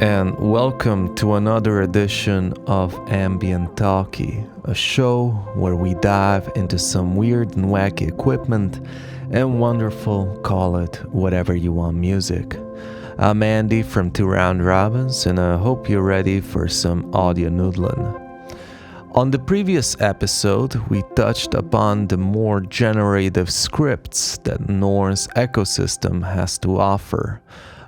and welcome to another edition of Ambient Talkie, a show where we dive into some weird and wacky equipment and wonderful, call it whatever you want music. I'm Andy from Two Round Robins, and I hope you're ready for some audio noodling. On the previous episode, we touched upon the more generative scripts that NORNS ecosystem has to offer.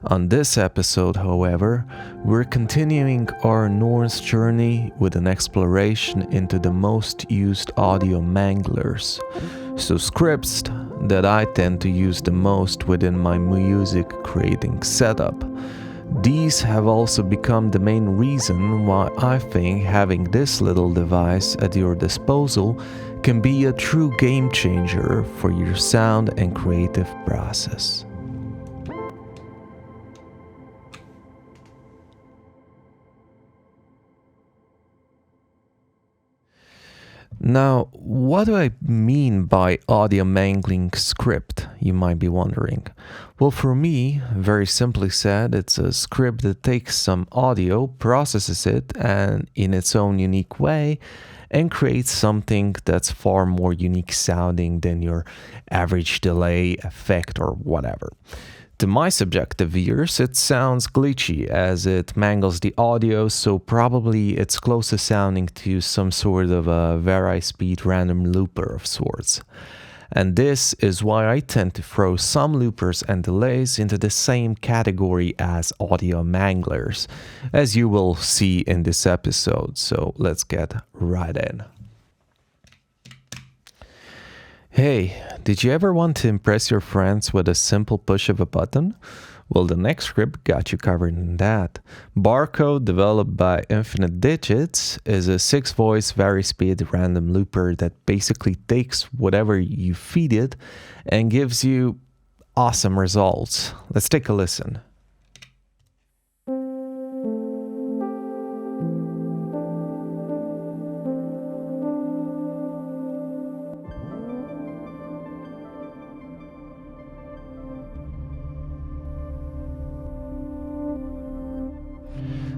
On this episode, however, we're continuing our NORNS journey with an exploration into the most used audio manglers. So scripts that I tend to use the most within my music creating setup. These have also become the main reason why I think having this little device at your disposal can be a true game changer for your sound and creative process. Now, what do I mean by audio mangling script, you might be wondering? Well, for me, very simply said, it's a script that takes some audio, processes it and in its own unique way, and creates something that's far more unique sounding than your average delay, effect, or whatever. To my subjective ears, it sounds glitchy as it mangles the audio, so probably it's closest sounding to some sort of a vari-speed random looper of sorts. And this is why I tend to throw some loopers and delays into the same category as audio manglers, as you will see in this episode, so let's get right in. Hey, did you ever want to impress your friends with a simple push of a button? Well, the next script got you covered in that. Barcode, developed by Infinite Digits, is a 6-voice vari-speed random looper that basically takes whatever you feed it and gives you awesome results. Let's take a listen.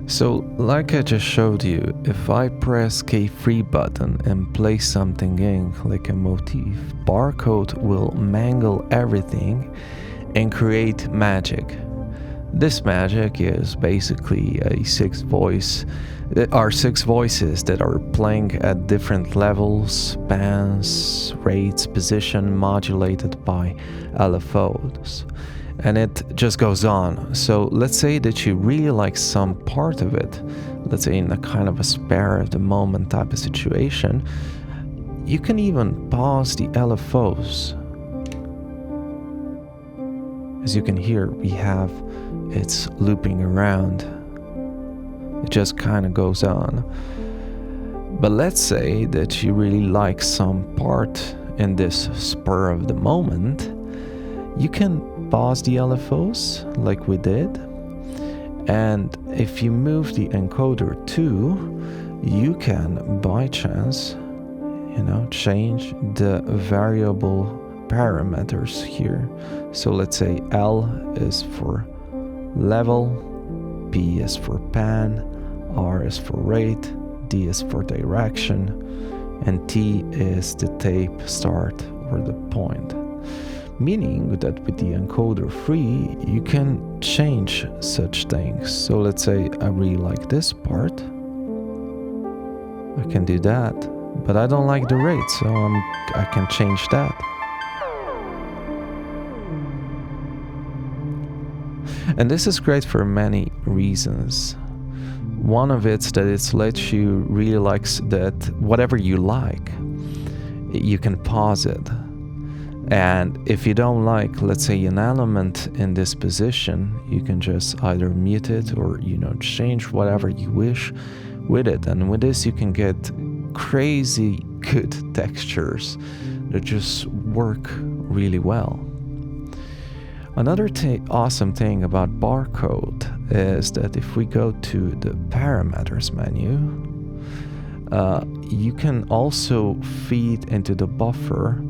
So, like I just showed you, if I press K3 button and play something in, like a motif, Barcode will mangle everything and create magic. This magic is basically a 6 voices that are playing at different levels, bands, rates, position, modulated by LFOs. And it just goes on. So let's say that you really like some part of it, let's say in a kind of a spare of the moment type of situation, you can even pause the LFOs. As you can hear, it's looping around. It just kind of goes on. But let's say that you really like some part in this spur of the moment, you can pause the LFOs like we did, and if you move the encoder too, you can by chance change the variable parameters here. So let's say L is for level, P is for pan, R is for rate, D is for direction, and T is the tape start or the point. Meaning that with the encoder free, you can change such things. So let's say I really like this part. I can do that, but I don't like the rate, so I can change that. And this is great for many reasons. One of it's that it lets you really like that whatever you like, you can pause it. And if you don't like, let's say, an element in this position, you can just either mute it or, change whatever you wish with it. And with this, you can get crazy good textures that just work really well. Another awesome thing about Barcode is that if we go to the parameters menu, you can also feed into the buffer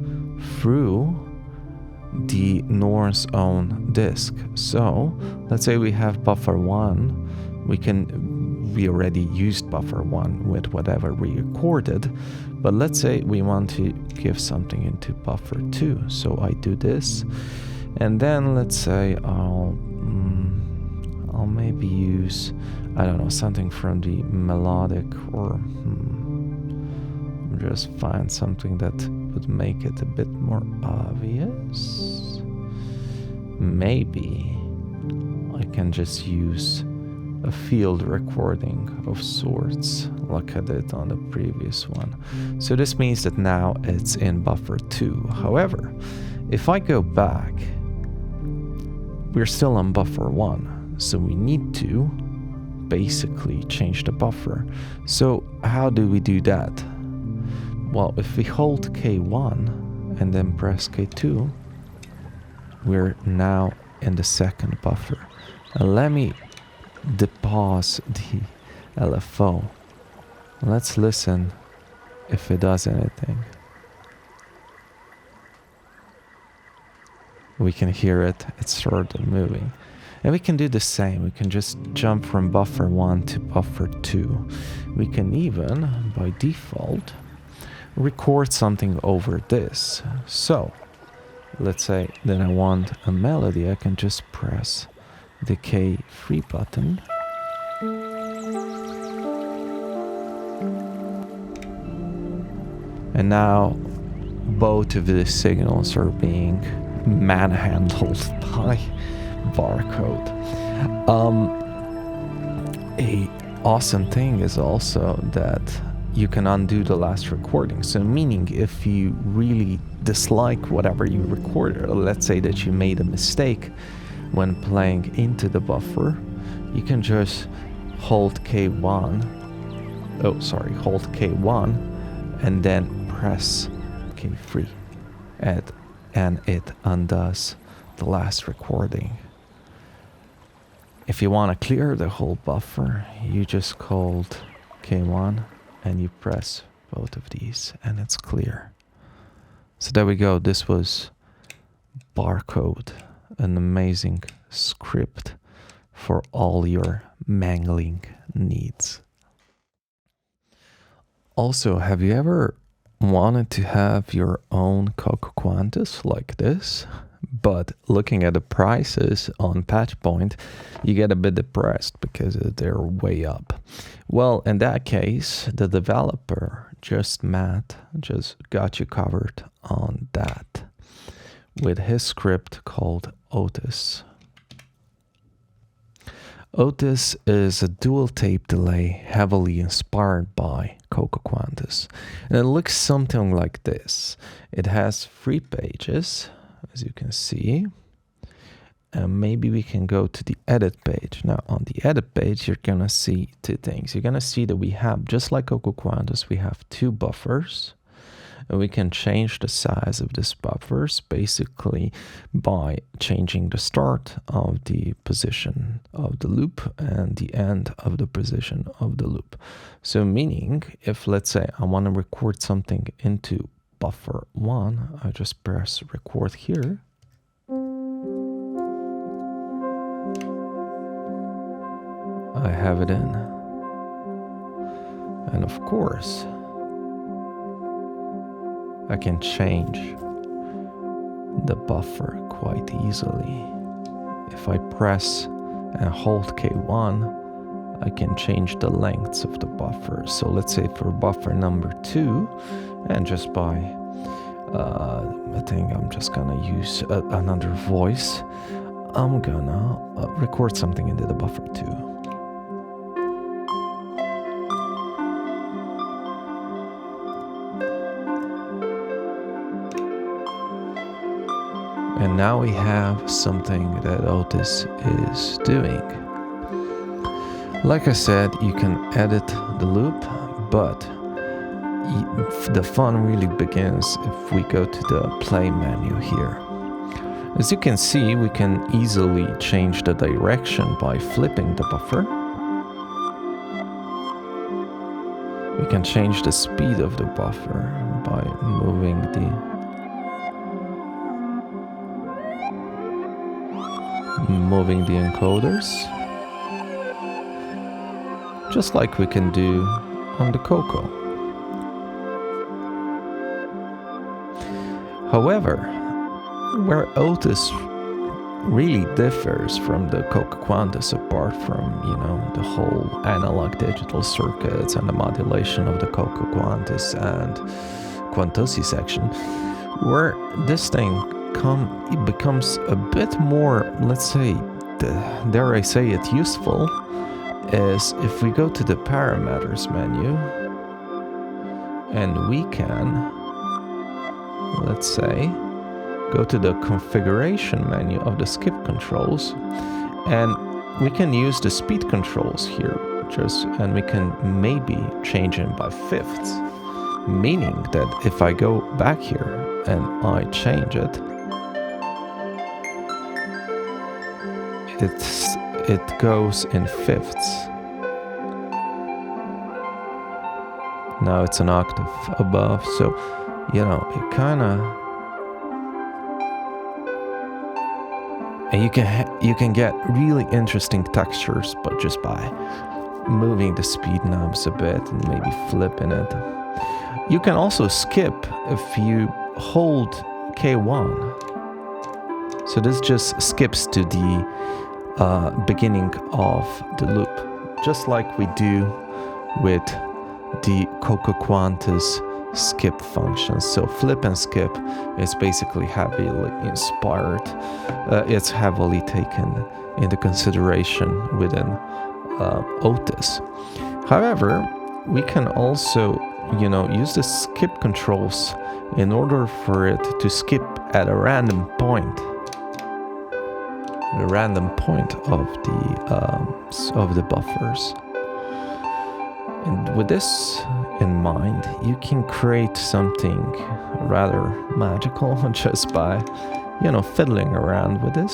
through the NORNS own disk. So let's say we have buffer 1 we already used buffer 1 with whatever we recorded, but let's say we want to give something into buffer 2. So I do this, and then let's say I'll maybe use, I don't know, something from the melodic, or just find something that would make it a bit more obvious. Maybe I can just use a field recording of sorts, like I did on the previous one. So this means that now it's in buffer 2. However, if I go back, we're still on buffer 1. So we need to basically change the buffer. So how do we do that? Well, if we hold K1 and then press K2, we're now in the second buffer. And let me depause the LFO. Let's listen if it does anything. We can hear it, it started moving. And we can do the same, we can just jump from buffer 1 to buffer 2. We can even, by default, record something over this. So, let's say that I want a melody, I can just press the K3 button. And now both of the signals are being manhandled by barcode. A awesome thing is also that you can undo the last recording. So meaning if you really dislike whatever you recorded, or let's say that you made a mistake when playing into the buffer, you can just hold K1, hold K1 and then press K3 and it undoes the last recording. If you want to clear the whole buffer, you just hold K1 and you press both of these and it's clear. So there we go. This was barcode, an amazing script for all your mangling needs. Also, have you ever wanted to have your own quantussy like this? But looking at the prices on Patchpoint, you get a bit depressed because they're way up. Well, in that case, the developer, Matt, just got you covered on that with his script called Otis. Otis is a dual tape delay heavily inspired by quantussy. And it looks something like this. It has 3 pages, as you can see. And maybe we can go to the edit page. Now on the edit page, you're gonna see 2 things. You're gonna see that we have, just like quantussy, we have 2 buffers. And we can change the size of these buffers basically by changing the start of the position of the loop and the end of the position of the loop. So meaning, if let's say I want to record something into buffer 1, I just press record here. I have it in. And of course, I can change the buffer quite easily. If I press and hold K1, I can change the lengths of the buffer. So let's say for buffer number 2, and just by, I think I'm just gonna use another voice, I'm gonna record something into the buffer 2. And now we have something that Otis is doing. Like I said, you can edit the loop, but the fun really begins if we go to the play menu here. As you can see, we can easily change the direction by flipping the buffer. We can change the speed of the buffer by moving the encoders. just like we can do on the Coco. However, where otis really differs from the Coco quantus, apart from, the whole analog digital circuits and the modulation of the Coco quantus and quantussy section, where this thing it becomes a bit more, let's say, dare I say it, useful, is if we go to the parameters menu and we can, let's say, go to the configuration menu of the skip controls, and we can use the speed controls here, and we can maybe change them by fifths, meaning that if I go back here and I change it, it goes in fifths. Now it's an octave above, so it kind of, and you can get really interesting textures, but just by moving the speed knobs a bit and maybe flipping it. You can also skip if you hold K1. So this just skips to the beginning of the loop, just like we do with the Coco quantus skip function. So flip and skip is basically heavily inspired. It's heavily taken into consideration within Otis. However, we can also, use the skip controls in order for it to skip at a random point. The random point of the buffers. And with this in mind, you can create something rather magical just by, fiddling around with this.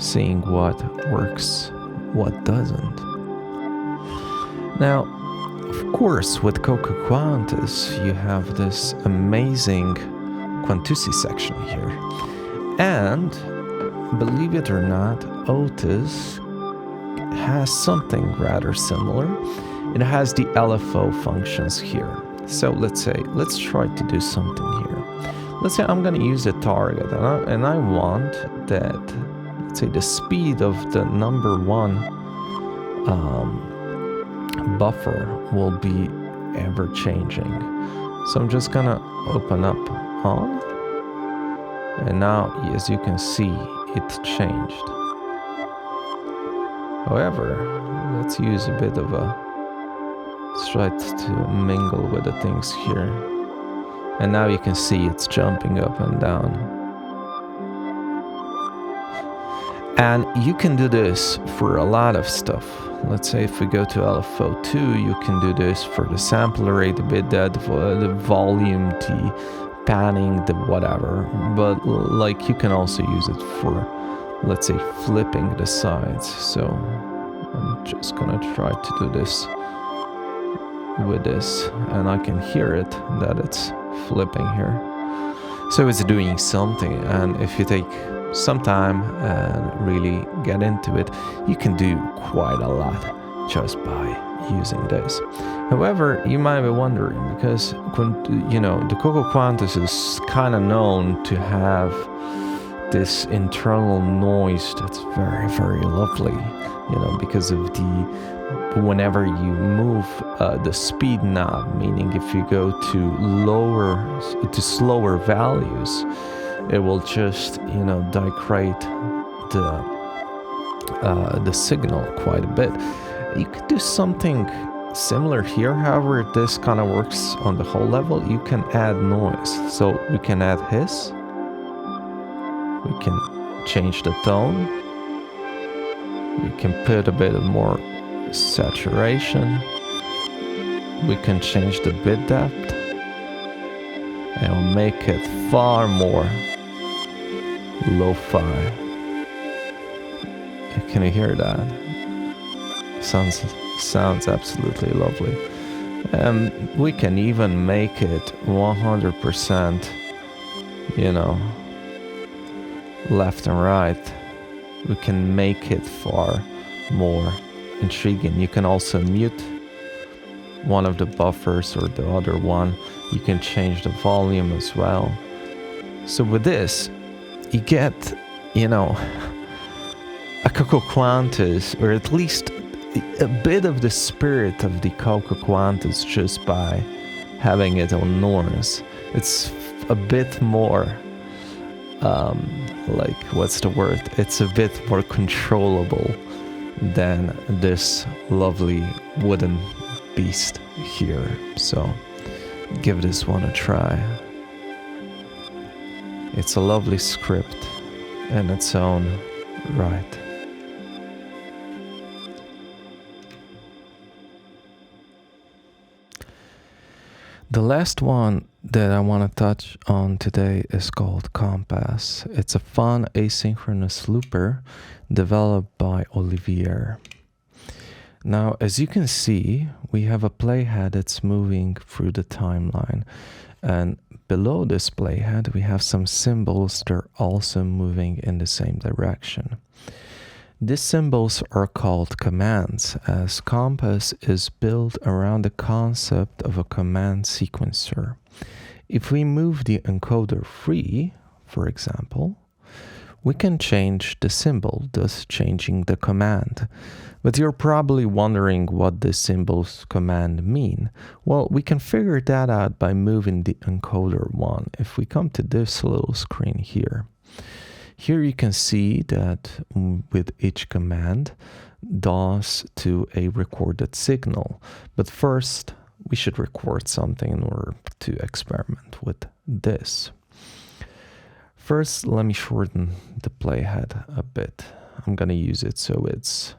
Seeing what works, what doesn't. Now, of course, with Coco quantus, you have this amazing quantussy section here. And believe it or not, Otis has something rather similar. It has the LFO functions here. So let's try to do something here. Let's say I'm going to use a target, and I want that, let's say, the speed of the number one buffer will be ever changing. So I'm just going to open up on. And now, as you can see, it changed. However, let's use a bit of let's try to mingle with the things here. And now you can see it's jumping up and down. And you can do this for a lot of stuff. Let's say if we go to LFO2, you can do this for the sample rate, the bit depth, the volume, the panning, the whatever. But you can also use it for, let's say, flipping the sides. So I'm just gonna try to do this with this, and I can hear it that it's flipping here. So it's doing something, and if you take some time and really get into it, you can do quite a lot just by using this. However, you might be wondering, because the Coco quantus is kind of known to have this internal noise that's very, very lovely, because of whenever you move the speed knob, meaning if you go to slower values, it will just, degrade the signal quite a bit. You could do something similar here. However, this kind of works on the whole level. You can add noise. So we can add hiss. We can change the tone. We can put a bit of more saturation. We can change the bit depth. And we'll make it far more lo-fi. Can you hear that? Sounds absolutely lovely. We can even make it 100%, left and right, we can make it far more intriguing. You can also mute one of the buffers or the other one. You can change the volume as well. So with this, you get, you know, a Coco Quantus, or at least a bit of the spirit of the Coco Quantus just by having it on NORNS. It's a bit more, like, what's the word? It's a bit more controllable than this lovely wooden beast here. So give this one a try. It's a lovely script in its own right. The last one that I want to touch on today is called Compass. It's a fun asynchronous looper developed by Olivier. Now, as you can see, we have a playhead that's moving through the timeline, and below this playhead we have some symbols that are also moving in the same direction. These symbols are called commands, as Compass is built around the concept of a command sequencer. If we move the encoder free, for example, we can change the symbol, thus changing the command. But you're probably wondering what this symbol's command mean. Well, we can figure that out by moving the encoder one. If we come to this little screen here, you can see that with each command DAWs to a recorded signal. But first, we should record something in order to experiment with this. First, let me shorten the playhead a bit. I'm gonna use it so it's,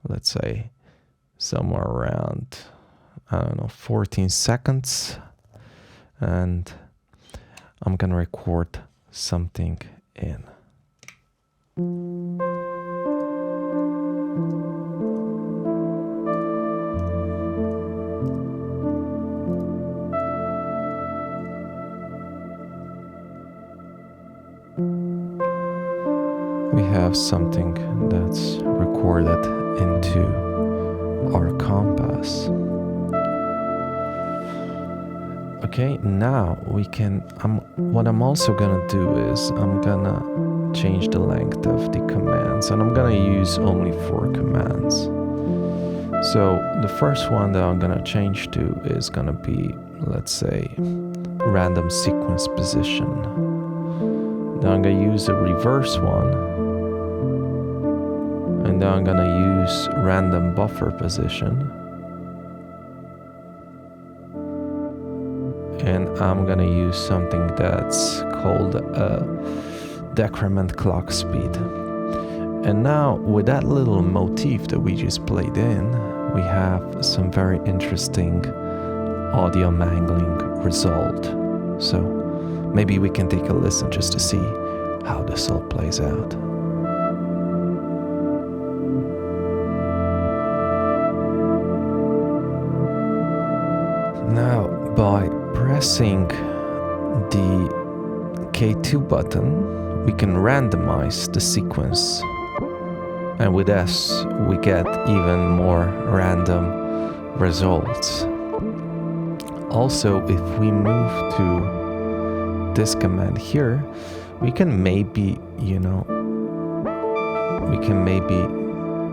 let's say, somewhere around, I don't know, 14 seconds. And I'm gonna record something in. We have something that's recorded into our compass. Okay, now we can, what I'm also gonna do is I'm gonna change the length of the commands, and I'm gonna use only 4 commands. So the first one that I'm gonna change to is gonna be, let's say, random sequence position. Then I'm gonna use a reverse one, and then I'm gonna use random buffer position. And I'm gonna use something that's called a decrement clock speed. And now with that little motif that we just played in, we have some very interesting audio mangling result. So maybe we can take a listen just to see how this all plays out. Now, by pressing the K2 button, we can randomize the sequence. And with S, we get even more random results. Also, if we move to this command here, we can maybe,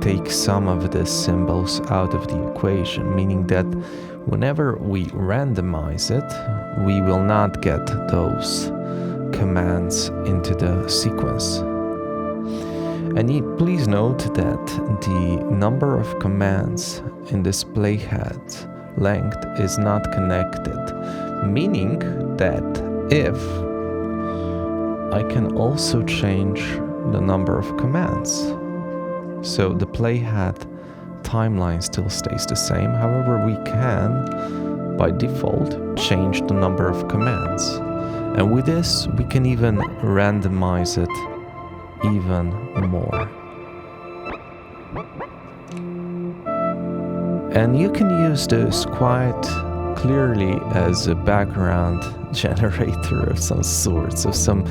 take some of the symbols out of the equation, meaning that whenever we randomize it, we will not get those commands into the sequence. And please note that the number of commands in this playhead length is not connected, meaning that if I can also change the number of commands, so the playhead timeline still stays the same. However, we can, by default, change the number of commands. And with this, we can even randomize it even more. And you can use this quite clearly as a background generator of some sort, so some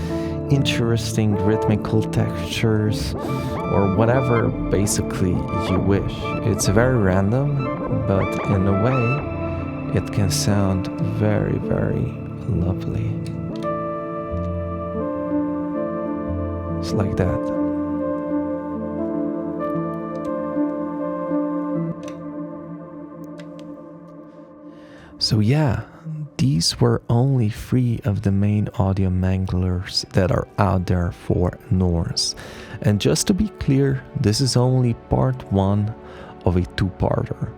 interesting rhythmical textures or whatever basically you wish. It's very random, but in a way it can sound very, very lovely. It's like that. So yeah, these were only 3 of the main audio manglers that are out there for NORNS. And just to be clear, this is only part 1 of a 2-parter.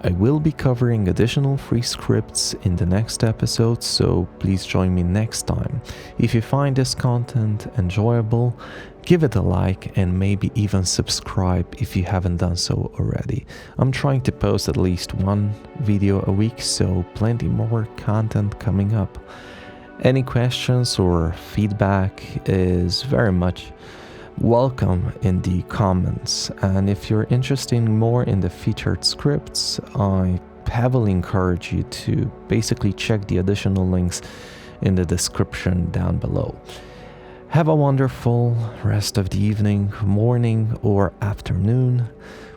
I will be covering additional free scripts in the next episode, so please join me next time. If you find this content enjoyable, give it a like and maybe even subscribe if you haven't done so already. I'm trying to post at least 1 video a week, so plenty more content coming up. Any questions or feedback is very much welcome in the comments, and if you're interested more in the featured scripts, I heavily encourage you to basically check the additional links in the description down below. Have a wonderful rest of the evening, morning, or afternoon,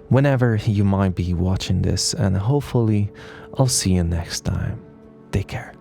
whenever you might be watching this, and hopefully I'll see you next time. Take care.